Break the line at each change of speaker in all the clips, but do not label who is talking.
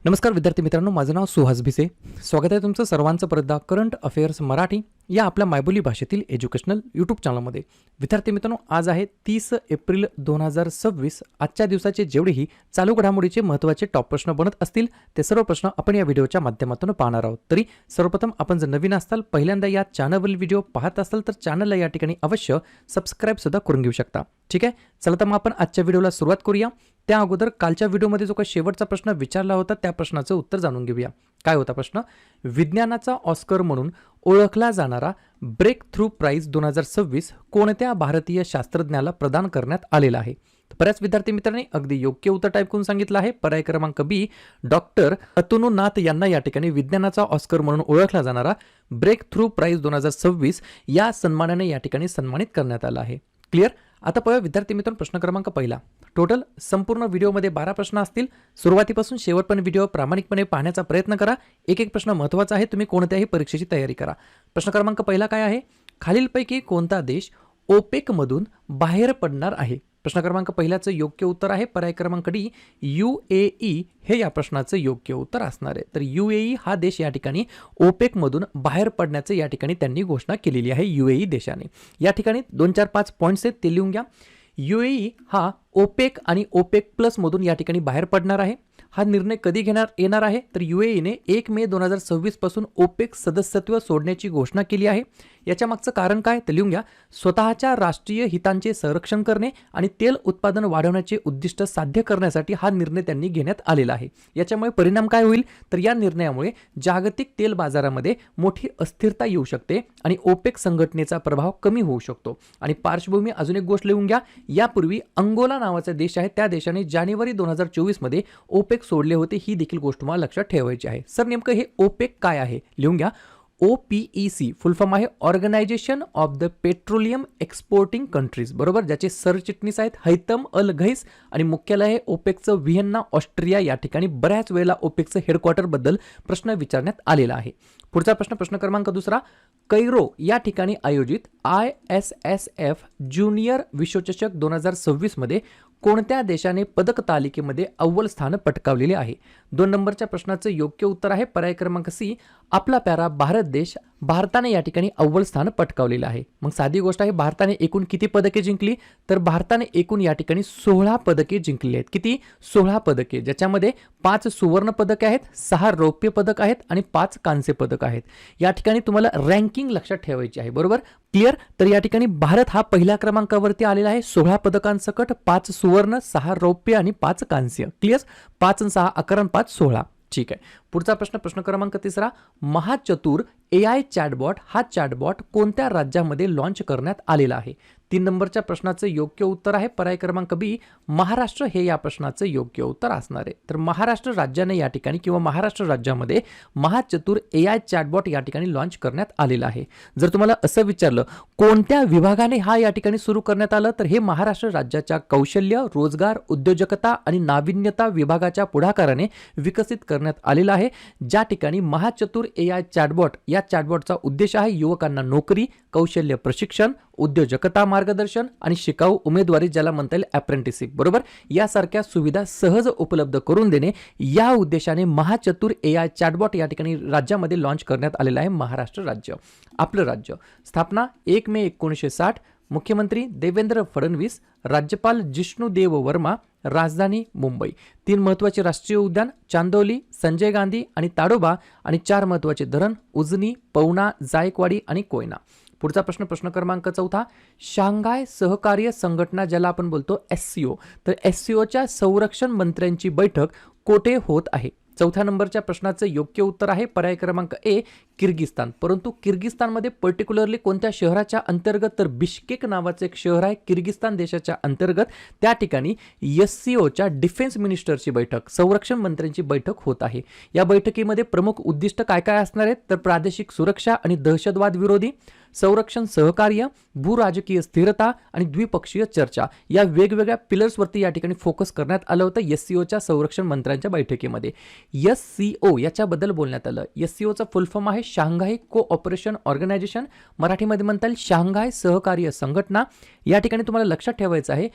नमस्कार विद्यार्थी मित्रांनो, माझं नाव सुहास भिसे. स्वागत आहे तुमचं सर्वांचं परत करंट अफेअर्स मराठी या आपल्या मायबोली भाषेतील एज्युकेशनल यूट्यूब चॅनलमध्ये. विद्यार्थी मित्रांनो, आज आहे 30 एप्रिल 2026. आजच्या दिवसाचे जेवढेही चालू घडामोडीचे महत्त्वाचे टॉप प्रश्न बनत असतील ते सर्व प्रश्न आपण या व्हिडिओच्या माध्यमातून पाहणार आहोत. तरी सर्वप्रथम आपण जर नवीन असाल, पहिल्यांदा या चॅनलवरील व्हिडिओ पाहत असाल तर चॅनलला या ठिकाणी अवश्य सबस्क्राईब सुद्धा करून घेऊ शकता. ठीक आहे, चला तर मग आपण आजच्या व्हिडिओला सुरुवात करूया. त्या अगोदर कालच्या व्हिडिओमध्ये जो काही शेवटचा प्रश्न विचारला होता त्या प्रश्नाचं उत्तर जाणून घेऊया. काय होता प्रश्न? विज्ञानाचा ऑस्कर म्हणून ओळखला जाणारा ब्रेक थ्रू प्राइज 2026 कोणत्या भारतीय शास्त्रज्ञाला प्रदान करण्यात आलेला आहे? बऱ्याच विद्यार्थी मित्रांनी अगदी योग्य उत्तर टाईप करून सांगितलं आहे. पर्याय क्रमांक बी, डॉक्टर अतनु नाथ यांना या ठिकाणी विज्ञानाचा ऑस्कर म्हणून ओळखला जाणारा ब्रेक थ्रू प्राइज 2026 या सन्मानाने या ठिकाणी सन्मानित करण्यात आला आहे. क्लिअर? आता पहा विद्यार्थी मित्रांनो, प्रश्न क्रमांक पहिला. टोटल संपूर्ण व्हिडिओमध्ये 12 प्रश्न असतील. सुरुवातीपासून शेवटपर्यंत व्हिडिओ प्रामाणिकपणे पाहण्याचा प्रयत्न करा. एक एक प्रश्न महत्त्वाचा आहे, तुम्ही कोणत्याही परीक्षेची तयारी करा. प्रश्न क्रमांक पहिला काय आहे? खालीलपैकी कोणता देश ओपेक मधून बाहेर पडणार आहे? प्रश्न क्रमांक पहिल्याचं योग्य उत्तर आहे पर्याय क्रमांक डी, UAE हे या प्रश्नाचं योग्य उत्तर असणार आहे. तर UAE हा देश या ठिकाणी ओपेक मधून बाहेर पडण्याचे या ठिकाणी त्यांनी घोषणा केलेली आहे UAE देशाने. या ठिकाणी 2-4-5 पॉईंट्स आहेत, ते लिहून घ्या. UAE हा ओपेक आणि ओपेक प्लस मधून या ठिकाणी बाहेर पडणार आहे. हा निर्णय कधी येणार आहे? तर UAEने 1 मे 2026 पासून ओपेक सदस्यत्व सोडण्याची घोषणा केली आहे. याच्या मागचं कारण काय तर लिहून घ्या. स्वतःच्या राष्ट्रीय हितांचे संरक्षण करणे आणि तेल उत्पादन वाढवण्याचे उद्दिष्ट साध्य करण्यासाठी हा निर्णय त्यांनी घेण्यात आलेला आहे. याच्यामुळे परिणाम काय होईल तर या निर्णयामुळे जागतिक तेल बाजारामध्ये मोठी अस्थिरता येऊ शकते आणि ओपेक संघटनेचा प्रभाव कमी होऊ शकतो. आणि पार्श्वभूमी अजून एक गोष्ट लिहून घ्या. यापूर्वी अंगोला नावाचा देश आहे, त्या देशाने जानेवारी 2024 मध्ये ओपेक सोडले होते. ही देखील गोष्ट मला लक्षात ठेवायची आहे. सर नेमकं हे ओपेक काय आहे? लिहून घ्या. OPEC फुल फॉर्म आहे organisation of the petroleum exporting countries, बरोबर, ज्याचे सरचिटणीस आहेत हैतम अल घैस आणि मुख्यालय आहे ओपेकचं व्हिएन्ना, ऑस्ट्रिया या ठिकाणी. बऱ्याच वेळेला ओपेकचं हेडक्वार्टर बद्दल प्रश्न विचारण्यात आलेला आहे. पुढचा प्रश्न, प्रश्न क्रमांक दुसरा. कैरो या ठिकाणी आयोजित ISSF ज्युनियर विश्वचषक 2026 मध्ये कोणत्या देशाने पदक तालिकेमध्ये अव्वल स्थान पटकावलेले आहे? 2 नंबरच्या प्रश्नाचं योग्य उत्तर आहे पर्याय क्रमांक सी, आपला प्यारा भारत देश. भारताने या ठिकाणी अव्वल स्थान पटकावलेलं आहे. मग साधी गोष्ट आहे, भारताने एकूण किती पदके जिंकली? तर भारताने एकूण या ठिकाणी 16 पदके जिंकली आहेत. किती? 16 पदके, ज्याच्यामध्ये 5 सुवर्ण पदके आहेत, 6 रौप्य पदक आहेत आणि 5 कांस्य पदक आहेत. या ठिकाणी तुम्हाला रँकिंग लक्षात ठेवायची आहे, बरोबर. क्लिअर? तर या ठिकाणी भारत हा पहिल्या क्रमांकावरती आलेला आहे 16 पदकांसकट, 5 सुवर्ण, 6 रौप्य आणि 5 कांस्य. क्लिअर? 5 आणि 6 11 आणि 5 16. ठीक आहे. पुढचा प्रश्न, प्रश्न क्रमांक तिसरा. महाचतुर AI चॅटबॉट हा चॅटबॉट कोणत्या राज्यामध्ये लॉन्च करण्यात आलेला आहे? 3 नंबरच्या प्रश्नाचं योग्य उत्तर आहे पर्याय क्रमांक बी, महाराष्ट्र हे या प्रश्नाचं योग्य उत्तर असणार आहे. तर महाराष्ट्र राज्याने या ठिकाणी किंवा महाराष्ट्र राज्यामध्ये महाचतुर AI चॅटबॉट या ठिकाणी लॉन्च करण्यात आलेला आहे. जर तुम्हाला असं विचारलं कोणत्या विभागाने हा या ठिकाणी सुरू करण्यात आलं, तर हे महाराष्ट्र राज्याच्या कौशल्य, रोजगार, उद्योजकता आणि नाविन्यता विभागाच्या पुढाकाराने विकसित करण्यात आलेला आहे. ज्या ठिकाणी महाचतुर AI चॅटबॉट, या चॅटबॉटचा उद्देश आहे युवकांना नोकरी, कौशल्य प्रशिक्षण, उद्योजकता मार्गदर्शन आणि शिकाऊ उमेदवारी, ज्याला म्हणता येईल अप्रेंटिसशिप, बरोबर, यासारख्या सुविधा सहज उपलब्ध करून देणे या उद्देशाने महाचतुर AI चॅटबॉट या ठिकाणी राज्यामध्ये लॉन्च करण्यात आलेला आहे. महाराष्ट्र राज्य आपलं राज्य. स्थापना 1 मे 1960. मुख्यमंत्री देवेंद्र फडणवीस, राज्यपाल जिष्णुदेव वर्मा, राजधानी मुंबई. 3 महत्त्वाचे राष्ट्रीय उद्यान चांदोली, संजय गांधी आणि ताडोबा आणि 4 महत्त्वाचे धरण उजनी, पवना, जायकवाडी आणि कोयना. पुढचा प्रश्न, प्रश्न क्रमांक चौथा. शांघाय सहकार्य संघटना, ज्याला आपण बोलतो SCO, तर SCOच्या संरक्षण मंत्र्यांची बैठक कोठे होत आहे? 4थ्या नंबरच्या प्रश्नाचं योग्य उत्तर आहे पर्याय क्रमांक ए, किर्गिस्तान. परंतु किर्गिस्तानमध्ये पर्टिक्युलरली कोणत्या शहराच्या अंतर्गत? तर बिश्केक नावाचं एक शहर आहे किर्गिस्तान देशाच्या अंतर्गत. त्या ठिकाणी SCOच्या डिफेन्स मिनिस्टरची बैठक, संरक्षण मंत्र्यांची बैठक होत आहे. या बैठकीमध्ये प्रमुख उद्दिष्ट काय काय असणार आहेत? तर प्रादेशिक सुरक्षा आणि दहशतवाद विरोधी, संरक्षण सहकार्य, भूराजकीय स्थिरता आणि द्विपक्षीय चर्चा या वेगवेगळ्या पिलर्सवरती या ठिकाणी फोकस करण्यात आलं होतं SCOच्या संरक्षण मंत्र्यांच्या बैठकीमध्ये. SCO याच्याबद्दल बोलण्यात आलं. SCOचा फुल फॉर्म आहे शांघाय कोऑपरेशन ऑर्गनायझेशन, मराठीमध्ये म्हणता येईल शांघाय सहकार्य संघटना. या ठिकाणी तुम्हाला लक्षात ठेवायचं आहे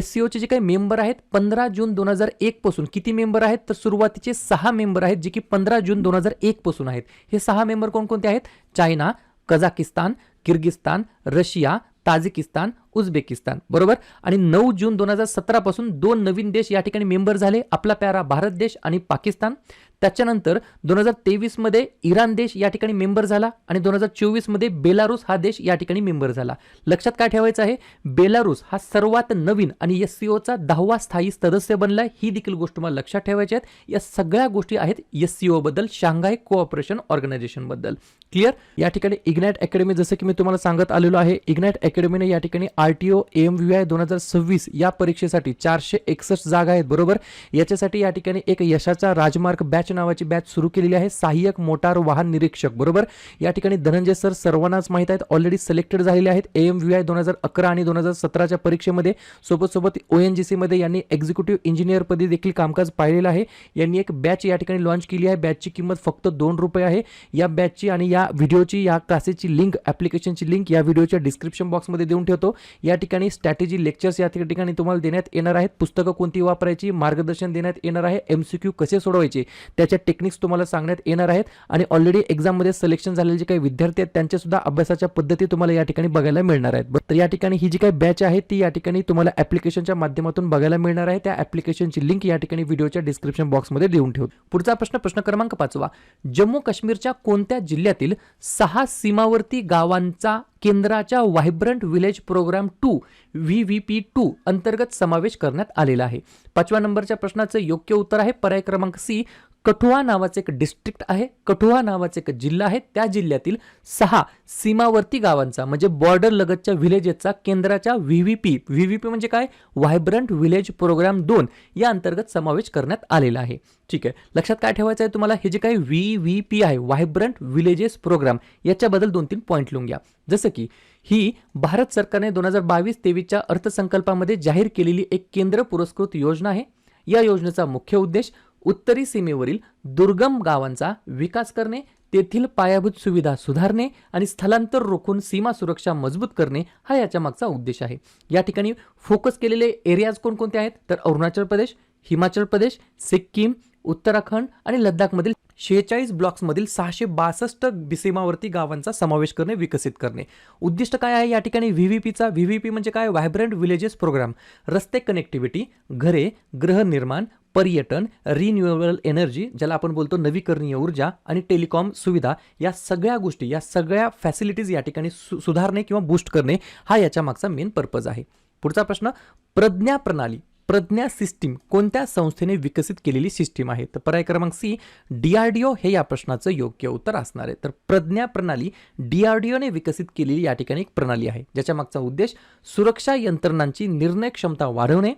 SCOचे जे काही मेंबर आहेत 15 जून 2001 पासून किती मेंबर आहेत तर सुरुवातीचे 6 मेंबर आहेत जे की 15 जून 2001 पासून आहेत. हे 6 मेंबर कोणकोणते आहेत? China, Kazakhstan, Kyrgyzstan, Russia, Tajikistan, Uzbekistan, बरोबर. आणि 9 जून 2017 पासून 2 नवीन देश या ठिकाणी मेंबर झाले, आपला प्यारा भारत देश आणि पाकिस्तान. त्याच्यानंतर 2023 मध्ये इराण देश या ठिकाणी मेंबर झाला आणि 2024 मध्ये बेलारूस हा देश या ठिकाणी मेंबर झाला. लक्षात काय ठेवायचं आहे? बेलारूस हा सर्वात नवीन आणि SCOचा 10वा स्थायी सदस्य बनलाय. ही देखील गोष्ट मला लक्षात ठेवायची आहे. या सगळ्या गोष्टी आहेत SCO बद्दल, शांघाय कोऑपरेशन ऑर्गनायझेशन बद्दल. क्लिअर? या ठिकाणी इग्नाइट अकॅडमी, जसं की मी तुम्हाला सांगत आलेलो आहे, इग्नाइट अकॅडमीने या ठिकाणी RTO AMVI 2026 या परीक्षेसाठी 461 जागा आहेत, बरोबर. याच्यासाठी या ठिकाणी एक यशाचा राजमार्ग बॅच नावाची बॅच सुरू केलेली आहे, सहाय्यक मोटार वाहन निरीक्षक, बरोबर. या ठिकाणी धनंजय सर सर्वांनाच माहित आहेत, ऑलरेडी सिलेक्टेड झालेले आहेत AMVI 2011 आणि 2017च्या परीक्षेमध्ये. सोबत ONGC मध्ये यांनी एक्झिक्युटिव्ह इंजिनियर पदी देखील कामकाज पाहिलेलं आहे. यांनी एक बॅच या ठिकाणी लॉन्च केली आहे. बॅचची किंमत फक्त ₹2 आहे. या बॅचची आणि या व्हिडिओची, या क्लासेसची लिंक, ॲप्लिकेशनची लिंक या व्हिडिओच्या डिस्क्रिप्शन बॉक्समध्ये देऊन ठेवतो. या ठिकाणी स्ट्रॅटेजी लेक्चर्स या ठिकाणी तुम्हाला देण्यात येणार आहेत. पुस्तकं कोणती वापरायची, मार्गदर्शन देण्यात येणार आहे. MCQ कसे सोडवायचे त्याच्या टेक्निक्स तुम्हाला सांगण्यात येणार आहेत. आणि ऑलरेडी एक्झाममध्ये सिलेक्शन झालेले जे काही विद्यार्थी आहेत त्यांच्या सुद्धा अभ्यासाच्या पद्धती तुम्हाला या ठिकाणी बघायला मिळणार आहेत. तर या ठिकाणी ही जी काही बॅच आहे ती या ठिकाणी तुम्हाला ॲप्लिकेशनच्या माध्यमातून बघायला मिळणार आहे. त्या ॲप्लिकेशनची लिंक या ठिकाणी व्हिडिओच्या डिस्क्रिप्शन बॉक्समध्ये देऊन ठेवतो. पुढचा प्रश्न क्रमांक 5. जम्मू काश्मीरच्या कोणत्या जिल्ह्यातील 6 सीमावर्ती गावांचा केंद्राच्या व्हायब्रंट विलेज प्रोग्राम 2 VVP2 अंतर्गत समावेश करण्यात आलेला आहे? 5व्या नंबरच्या प्रश्नाचं योग्य उत्तर आहे पर्याय क्रमांक C. कठुआ नावाचे एक डिस्ट्रिक्ट आहे, कठुआ नावाचे एक जिल्हा आहे, त्या जिल्ह्यातील 6 सीमावर्ती गावांचा म्हणजे बॉर्डर लगतच्या व्हिलेजेसचा केंद्राच्या VVP म्हणजे काय? व्हायब्रंट विलेज प्रोग्राम 2 या अंतर्गत समावेश करण्यात आलेला आहे. ठीक आहे, लक्षात काय ठेवायचं आहे तुम्हाला? हे जे काही VVP आहे, व्हायब्रंट विलेजेस प्रोग्राम, याच्याबद्दल 2-3 पॉईंट लिहून घ्या. जसं की ही भारत सरकारने 2022-23च्या अर्थसंकल्पामध्ये जाहीर केलेली एक केंद्र पुरस्कृत योजना आहे. या योजनेचा मुख्य उद्देश उत्तरी सीमेवरील दुर्गम गावांचा विकास करणे, तेथील पायाभूत सुविधा सुधारणे आणि स्थलांतर रोखून सीमा सुरक्षा मजबूत करणे हा याच्या मागचा उद्देश आहे. या ठिकाणी फोकस केलेले एरियाज कोणकोणते आहेत तर अरुणाचल प्रदेश, हिमाचल प्रदेश, सिक्कीम, उत्तराखंड आणि लद्दाखमधील 46 ब्लॉक्समधील 662 सीमावर्ती गावांचा समावेश करणे, विकसित करणे. उद्दिष्ट काय आहे या ठिकाणी VVPचा? VVP म्हणजे काय? Vibrant villages programme. रस्ते कनेक्टिव्हिटी, घरे, गृहनिर्माण, पर्यटन, रिन्युएबल एनर्जी ज्याला आपण बोलतो नवीकरणीय ऊर्जा, आणि टेलिकॉम सुविधा, या सगळ्या गोष्टी, या सगळ्या फॅसिलिटीज या ठिकाणी सुधारणे किंवा बूस्ट करणे हा याच्या मागचा मेन पर्पज आहे. पुढचा प्रश्न, प्रज्ञा प्रणाली, प्रज्ञा सिस्टीम कोणत्या संस्थेने विकसित केलेली सिस्टीम आहे? तर पर्याय क्रमांक C. DRDO हे या प्रश्नाचं योग्य उत्तर असणार आहे. तर प्रज्ञा प्रणाली DRDOने विकसित केलेली या ठिकाणी एक प्रणाली आहे, ज्याच्या मागचा उद्देश सुरक्षा यंत्रणांची निर्णय क्षमता वाढवणे,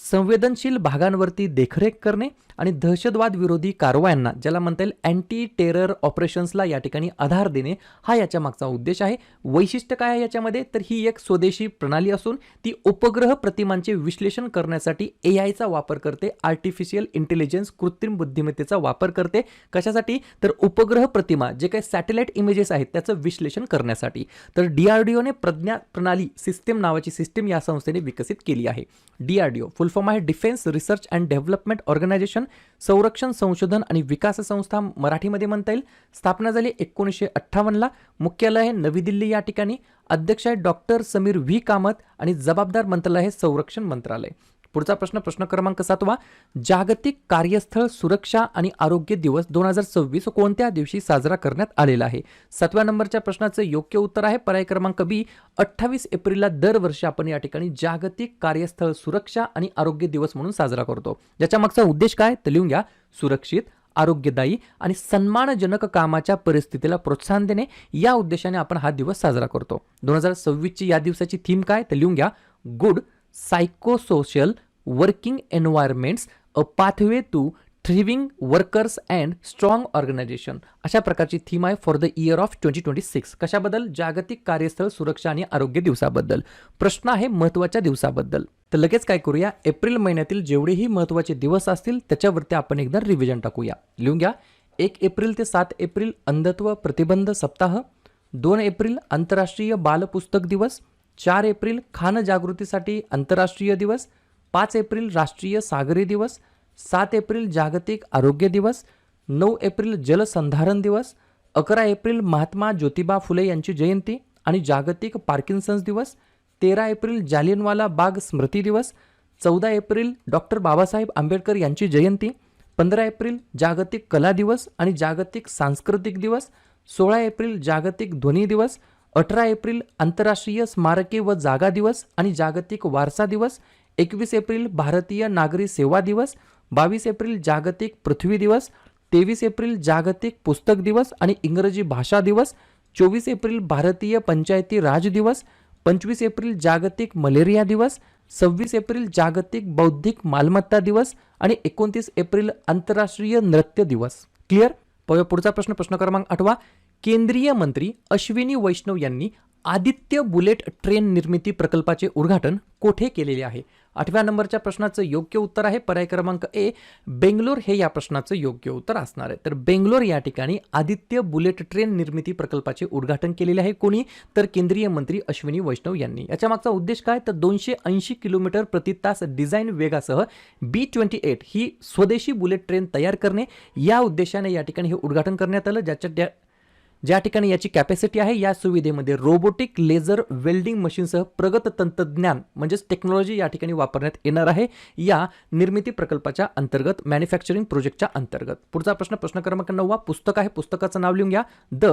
संवेदनशील भागांवरती देखरेख करणे आणि दहशतवाद विरोधी कारवायांना, ज्याला म्हणता येईल अँटी टेरर ऑपरेशन्सला या ठिकाणी आधार देणे हा याच्या मागचा उद्देश आहे. वैशिष्ट्य काय आहे याच्यामध्ये तर ही एक स्वदेशी प्रणाली असून ती उपग्रह प्रतिमांचे विश्लेषण करण्यासाठी AIचा वापर करते, आर्टिफिशियल इंटेलिजन्स, कृत्रिम बुद्धिमत्तेचा वापर करते. कशासाठी? तर उपग्रह प्रतिमा जे काही सॅटेलाइट इमेजेस आहेत त्याचं विश्लेषण करण्यासाठी. तर DRDOने प्रज्ञा प्रणाली सिस्टीम नावाची सिस्टीम या संस्थेने विकसित केली आहे. DRDO फुल फॉर्म आहे defence research and development organisation, संरक्षण संशोधन आणि विकास संस्था मराठीमध्ये म्हणता येईल. स्थापना झाली 1958ला. मुख्यालय आहे नवी दिल्ली या ठिकाणी. अध्यक्ष आहे डॉक्टर समीर V. कामत आणि जबाबदार मंत्रालय आहे संरक्षण मंत्रालय. पुढचा प्रश्न क्रमांक 7. जागतिक कार्यस्थळ सुरक्षा आणि आरोग्य दिवस 2026 कोणत्या दिवशी साजरा करण्यात आलेला आहे? 7व्या नंबरच्या प्रश्नाचं योग्य उत्तर आहे पर्याय क्रमांक B. 28 एप्रिलला दरवर्षी आपण या ठिकाणी जागतिक कार्यस्थळ सुरक्षा आणि आरोग्य दिवस म्हणून साजरा करतो. ज्याच्या मागचा उद्देश काय तर लिहून घ्या. सुरक्षित, आरोग्यदायी आणि सन्मानजनक कामाच्या परिस्थितीला प्रोत्साहन देणे या उद्देशाने आपण हा दिवस साजरा करतो. 2026ची या दिवसाची थीम काय तर लिहून घ्या. Good psychosocial working environments, a pathway to thriving workers and strong organisation अशा प्रकारची थीम आहे फॉर द इयर ऑफ 2026. कशाबद्दल? जागतिक कार्यस्थळ सुरक्षा आणि आरोग्य दिवसाबद्दल. प्रश्न आहे महत्त्वाच्या दिवसाबद्दल. तर लगेच काय करूया, एप्रिल महिन्यातील जेवढेही महत्त्वाचे दिवस असतील त्याच्यावरती आपण एकदा रिव्हिजन टाकूया. लिहून घ्या. 1 एप्रिल ते 7 एप्रिल अंधत्व प्रतिबंध सप्ताह, 2 एप्रिल आंतरराष्ट्रीय बालपुस्तक दिवस, 4 एप्रिल खान जागृतीसाठी आंतरराष्ट्रीय दिवस, 5 एप्रिल राष्ट्रीय सागरी दिवस, 7 एप्रिल जागतिक आरोग्य दिवस, 9 एप्रिल जलसंधारण दिवस, 11 एप्रिल महात्मा ज्योतिबा फुले यांची जयंती आणि जागतिक पार्किन्सन्स दिवस, 13 एप्रिल जालियनवाला बाग स्मृती दिवस, 14 एप्रिल डॉक्टर बाबासाहेब आंबेडकर यांची जयंती, 15 एप्रिल जागतिक कला दिवस आणि जागतिक सांस्कृतिक दिवस, 16 एप्रिल जागतिक ध्वनी दिवस, 18 एप्रिल आंतरराष्ट्रीय स्मारके व जागा दिवस आणि जागतिक वारसा दिवस, 21 एप्रिल भारतीय नागरी सेवा दिवस, 22 एप्रिल जागतिक पृथ्वी दिवस, 23 एप्रिल जागतिक पुस्तक दिवस आणि इंग्रजी भाषा दिवस, 24 एप्रिल भारतीय पंचायती राज दिवस, 25 एप्रिल जागतिक मलेरिया दिवस, 26 एप्रिल जागतिक बौद्धिक मालमत्ता दिवस आणि 29 एप्रिल आंतरराष्ट्रीय नृत्य दिवस. क्लिअर? पुढचा प्रश्न क्रमांक 8. केंद्रीय मंत्री अश्विनी वैष्णव यांनी आदित्य बुलेट ट्रेन निर्मिती प्रकल्पाचे उद्घाटन कोठे केलेले आहे? 8व्या नंबरच्या प्रश्नाचं योग्य उत्तर आहे पर्याय क्रमांक ए, बेंगलोर हे या प्रश्नाचं योग्य उत्तर असणार आहे. तर बेंगलोर या ठिकाणी आदित्य बुलेट ट्रेन निर्मिती प्रकल्पाचे उद्घाटन केलेले आहे. कोणी? तर केंद्रीय मंत्री अश्विनी वैष्णव यांनी. याच्या मागचा उद्देश काय? तर 280 किलोमीटर प्रति तास डिझाईन वेगासह B28 ही स्वदेशी बुलेट ट्रेन तयार करणे या उद्देशाने या ठिकाणी हे उद्घाटन करण्यात आलं. ज्या ठिकाणी याची कॅपॅसिटी आहे या सुविधेमध्ये रोबोटिक लेझर वेल्डिंग मशीनसह प्रगत तंत्रज्ञान म्हणजेच टेक्नॉलॉजी या ठिकाणी वापरण्यात येणार आहे या निर्मिती प्रकल्पाच्या अंतर्गत, मॅन्युफॅक्चरिंग प्रोजेक्टच्या अंतर्गत. पुढचा प्रश्न क्रमांक 9. पुस्तक आहे, पुस्तकाचं नाव लिहून घ्या. The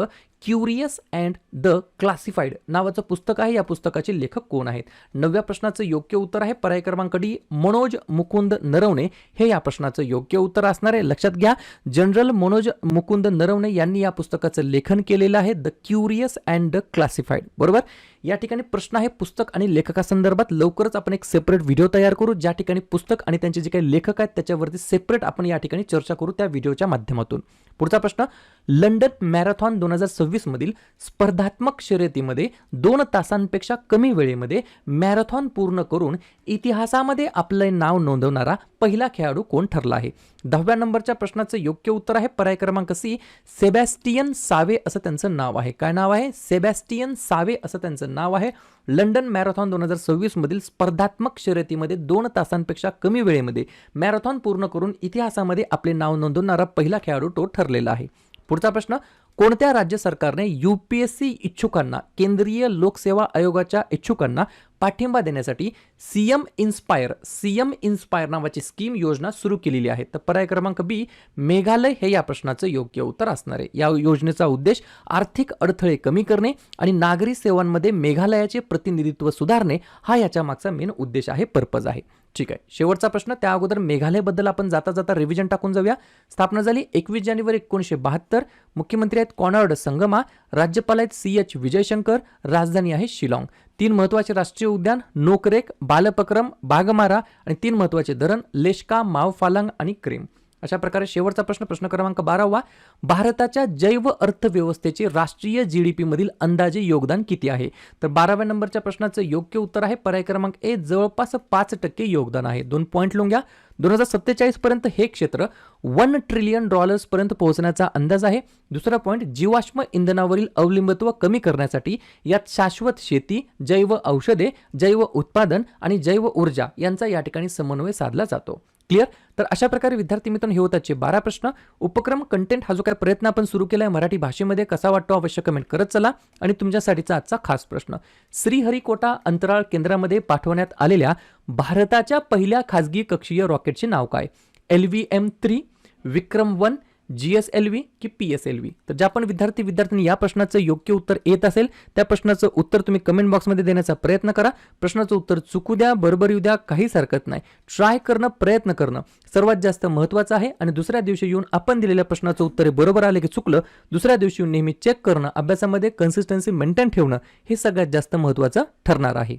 curious and the classified नावाचं पुस्तक आहे. या पुस्तकाचे लेखक कोण आहेत? 9व्या प्रश्नाचं योग्य उत्तर आहे पर्याय क्रमांक डी, मनोज मुकुंद नरवणे हे या प्रश्नाचं योग्य उत्तर असणार आहे. लक्षात घ्या, जनरल मनोज मुकुंद नरवणे यांनी या पुस्तकाचं लेखन केलेलं आहे, the curious and the classified. बरोबर? या ठिकाणी प्रश्न आहे पुस्तक आणि लेखकासंदर्भात. लवकरच आपण एक सेपरेट व्हिडिओ तयार करू ज्या ठिकाणी पुस्तक आणि त्यांचे जे काही लेखक आहेत त्याच्यावरती सेपरेट आपण या ठिकाणी चर्चा करू त्या व्हिडिओच्या माध्यमातून. पुढचा प्रश्न, लंडन मॅरेथॉन 2026 मधील स्पर्धात्मक शर्यतीमध्ये 2 तासांपेक्षा कमी वेळेमध्ये मॅरेथॉन पूर्ण करून इतिहासामध्ये आपले नाव नोंदवणारा पहिला खेळाडू कोण ठरला आहे? 10व्या नंबरच्या प्रश्नाचं योग्य उत्तर आहे पर्याय क्रमांक सी, सेबॅस्टियन सावे असं त्यांचं नाव आहे. काय नाव आहे? सेबॅस्टियन सावे असं त्यांचं नाव आहे. लंडन मॅरेथॉन 2026 मधील स्पर्धात्मक शर्यतीमध्ये 2 तासांपेक्षा कमी वेळेमध्ये मॅरेथॉन पूर्ण करून इतिहासामध्ये आपले नाव नोंदवणारा पहिला खेळाडू तो ठरलेला आहे. पुढचा प्रश्न, कोणत्या राज्य सरकारने UPSC इच्छुकांना, केंद्रीय लोकसेवा आयोगाच्या इच्छुकांना पाठिंबा देण्यासाठी सीएम इन्स्पायर नावाची स्कीम योजना सुरू केलेली आहे? तर पर्याय क्रमांक बी, मेघालय हे या प्रश्नाचं योग्य उत्तर असणार आहे. या योजनेचा उद्देश आर्थिक अडथळे कमी करणे आणि नागरी सेवांमध्ये मेघालयाचे प्रतिनिधित्व सुधारणे हा याच्या मागचा मेन उद्देश आहे, पर्पज आहे. ठीक आहे. शेवटचा प्रश्न, त्या अगोदर मेघालयबद्दल आपण जाता रिव्हिजन टाकून जाऊया. स्थापना झाली 21 जानेवारी 1972. मुख्यमंत्री आहेत कॉनॉर्ड संगमा, राज्यपाल आहेत CH विजयशंकर, राजधानी आहे शिलाँग. 3 महत्त्वाचे राष्ट्रीय उद्यान, नोकरेक, बालपक्रम, बागमारा आणि 3 महत्त्वाचे धरण, लेशका, मावफालांग आणि क्रेम. अशा प्रकारे शेवटचा प्रश्न क्रमांक 12. भारताच्या जैव अर्थव्यवस्थेचे राष्ट्रीय GDP मधील अंदाजे योगदान किती आहे? तर 12व्या नंबरच्या प्रश्नाचं योग्य उत्तर आहे पर्याय क्रमांक ए, जवळपास 5% योगदान आहे. 2 पॉईंट लिहून घ्या. 2047 पर्यंत हे क्षेत्र $1 ट्रिलियन पर्यंत पोहोचण्याचा अंदाज आहे. दुसरा पॉईंट, जीवाश्म इंधनावरील अवलंबित्व कमी करण्यासाठी यात शाश्वत शेती, जैव औषधे, जैव उत्पादन आणि जैव ऊर्जा यांचा या ठिकाणी समन्वय साधला जातो. क्लिअर? तर अशा प्रकारे विद्यार्थी मित्रांनो हे होताचे 12 प्रश्न. उपक्रम कंटेंट हा जो काही प्रयत्न आपण सुरू केला आहे मराठी भाषेमध्ये कसा वाटतो अवश्य कमेंट करत चला. आणि तुमच्यासाठीचा आजचा खास प्रश्न, श्रीहरिकोटा अंतराळ केंद्रामध्ये पाठवण्यात आलेल्या भारताच्या पहिल्या खासगी कक्षीय रॉकेटचे नाव काय? LVM-3, विक्रम-1, GSLV की PSLV? तर ज्या पण विद्यार्थ्यांनी या प्रश्नाचं योग्य उत्तर येत असेल त्या प्रश्नाचं उत्तर तुम्ही कमेंट बॉक्समध्ये देण्याचा प्रयत्न करा. प्रश्नाचं उत्तर चुकू द्या, बरोबर येऊ द्या, काहीच हरकत नाही. ट्राय करणं, प्रयत्न करणं सर्वात जास्त महत्त्वाचं आहे. आणि दुसऱ्या दिवशी येऊन आपण दिलेल्या प्रश्नाचं उत्तर बरोबर आले की चुकलं, दुसऱ्या दिवशी येऊन नेहमी चेक करणं, अभ्यासामध्ये कन्सिस्टन्सी मेंटेन ठेवणं हे सगळ्यात जास्त महत्त्वाचं ठरणार आहे.